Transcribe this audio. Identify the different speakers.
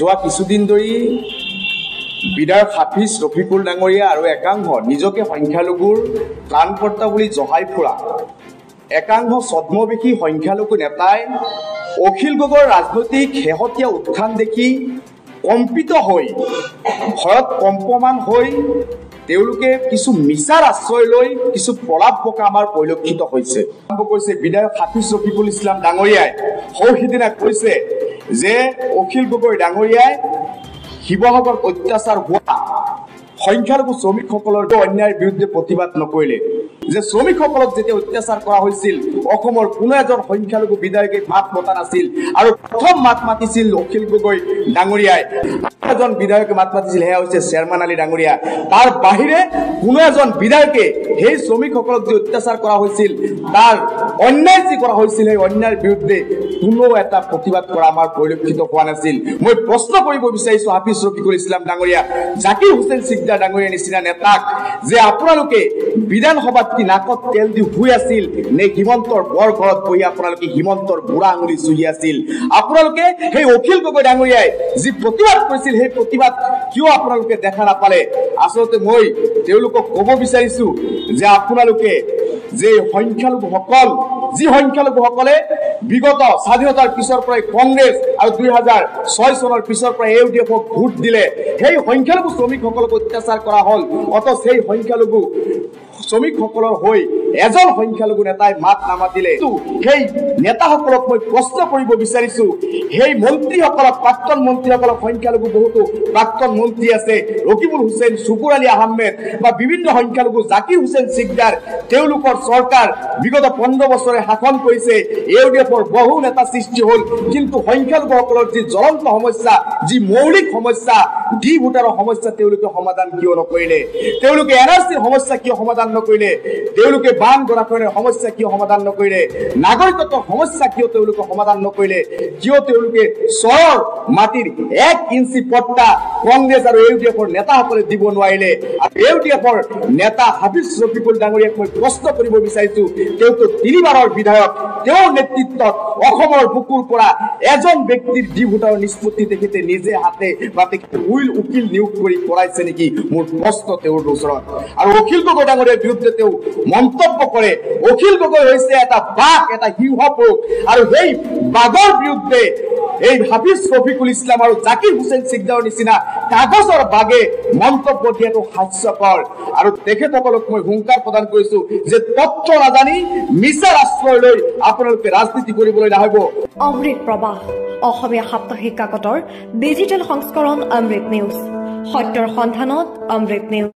Speaker 1: যোৱা কিছুদিন ধৰি বিধায়ক হাফিজ ৰফিকুল ডাঙৰীয়া আৰু একাংশ নিজকে সংখ্যালঘুৰ ত্ৰাণকৰ্তা বুলি জহাই ফুৰা একাংশ ছদ্মবেশী সংখ্যালঘু নেতাই অখিল গগৈৰ ৰাজনৈতিক শেহতীয়া উত্থান দেখি কম্পিত হৈ ভয়ত কম্পমান হৈ তেওঁলোকে কিছু মিছাৰ আশ্ৰয় লৈ কিছু প্ৰলাপ বকা আমাৰ পৰিলক্ষিত হৈছে। কৈছে বিধায়ক হাফিজ ৰফিকুল ইছলাম ডাঙৰীয়াই সৌসিদিনা কৈছে যে অখিল গগৈ ডাঙৰীয়াই শিৱসাগৰ অত্যাচাৰ হোৱা সংখ্যালঘু শ্ৰমিকসকলৰ অন্যায়ৰ বিৰুদ্ধে প্ৰতিবাদ নকৰিলে, যে শ্ৰমিকসকলক যেতিয়া অত্যাচাৰ কৰা হৈছিল অসমৰ কোনো এজন সংখ্যালঘু বিধায়কে মাত মতা নাছিল আৰু প্ৰথম মাত মাতিছিল অখিল গগৈ ডাঙৰীয়াই। এজন বিধায়কে মাত মাতিছিল, সেয়া হৈছে চেয়াৰমান আলী ডাঙৰীয়া। তাৰ বাহিৰে কোনো এজন বিধায়কে সেই শ্ৰমিকসকলক যে অত্যাচাৰ কৰা হৈছিল, তাৰ অন্যায় যি কৰা হৈছিল সেই অন্যায়ৰ বিৰুদ্ধে কোনো এটা প্ৰতিবাদ কৰা আমাৰ পৰিলক্ষিত হোৱা নাছিল। মই প্ৰশ্ন কৰিব বিচাৰিছো হাফিজ ৰফিকুল ইছলাম ডাঙৰীয়া, জাকিৰ হুছেইন সিকদাৰ ডাঙৰীয়াৰ নিচিনা নেতাক যে আপোনালোকে বিধানসভাত কি নাকত তেল দি শুই আছিল নে হিমন্তৰ বৰ ঘৰত বহি আপোনালোকে হিমন্তৰ বুঢ়া আঙুলি চুহি আছিল? আপোনালোকে সেই অখিল গগৈ ডাঙৰীয়াই যি প্ৰতিবাদ কৰিছিল সেই প্ৰতিবাদ কিয় আপোনালোকে দেখা নাপালে? আচলতে মই তেওঁলোকক ক'ব বিচাৰিছো যে আপোনালোকে যে সংখ্যালঘুসকল, যি সংখ্যালঘুসকলে বিগত স্বাধীনতাৰ পিছৰ পৰাই কংগ্ৰেছ আৰু 2006 চনৰ পিছৰ পৰাই ইউডিএফক ভোট দিলে, সেই সংখ্যালঘু শ্ৰমিকসকলক অত্যাচাৰ কৰা হ'ল, অথচ সেই সংখ্যালঘু শ্ৰমিকসকলৰ হৈ এজন সংখ্যালঘু নেতাই মাত নামাতিলে। সেই নেতাসকলক মই প্ৰশ্ন কৰিব বিচাৰিছো, সেই মন্ত্ৰীসকলক, প্ৰাক্তন মন্ত্ৰীসকলক, সংখ্যালঘু বহুতো প্ৰাক্তন মন্ত্ৰী আছে, ৰকিবুল হুছেইন, শুকুৰ আলী আহমেদ বা বিভিন্ন সংখ্যালঘু, জাকিৰ হুছেইন সিকদাৰ, তেওঁলোকৰ চৰকাৰ বিগত 15 বছৰে শাসন কৰিছে, ইউডিএফৰ বহু নেতা সৃষ্টি হ'ল, কিন্তু সংখ্যালঘুসকলৰ যি জ্বলন্ত সমস্যা, যি মৌলিক সমস্যা, ডি ভোটাৰৰ সমস্যা তেওঁলোকে সমাধান কিয় নকৰিলে? তেওঁলোকে এনআৰচিৰ সমস্যা কিয় সমাধান নকৰিলে? তেওঁলোকে বান গৰাখহনীৰ সমস্যা কিয় সমাধান নকৰিলে? নাগৰিকত্বৰ সমস্যা কিয় তেওঁলোকে সমাধান নকৰিলে? কিয় তেওঁলোকে চৰৰ মাটিৰ 1 ইঞ্চি পট্টা কংগ্ৰেছ আৰু ইউডিএফৰ নেতাসকলে দিব নোৱাৰিলে? আৰু ইউডিএফৰ নেতা হাফিজ ৰফিকুল ডাঙৰীয়াক মই প্ৰশ্ন কৰিব বিচাৰিছো, তেওঁতো 3 বাৰৰ বিধায়ক, তেওঁৰ নেতৃত্বত অসমৰ বুকুৰ পৰা এজন ব্যক্তিৰ ডি ভোটাৰৰ নিষ্পত্তি তেখেতে নিজে হাতে বা তেখেতে উকিল নিয়োগ কৰি কৰাইছে নেকি? মোৰ প্ৰশ্ন তেওঁৰ ওচৰত। আৰু অখিল গগৈ ডাঙৰীয়াৰ বিৰুদ্ধে তেওঁ মন্তব্য কৰে, অখিল গগৈ হৈছে এটা বাঘ, এটা সিংহপুৰুষ, আৰু সেই বাঘৰ বিৰুদ্ধে এই হাফিজ ৰফিকুল ইছলাম আৰু জাকিৰ হুছেইন সিকদাৰৰ নিচিনা কাগজৰ বাঘে মন্তব্য দিয়াটো হাস্যকৰ। আৰু তেখেতসকলক মই হুংকাৰ প্ৰদান কৰিছো যে তথ্য নাজানি মিছাৰ আশ্ৰয় লৈ আপোনালোকে ৰাজনীতি কৰিবলৈ নাহিব।
Speaker 2: অমৃত প্ৰবাহ, অসমীয়া সাপ্তাহিক কাকতৰ ডিজিটেল সংস্কৰণ অমৃত নিউজ, সত্যৰ সন্ধানত অমৃত নিউজ।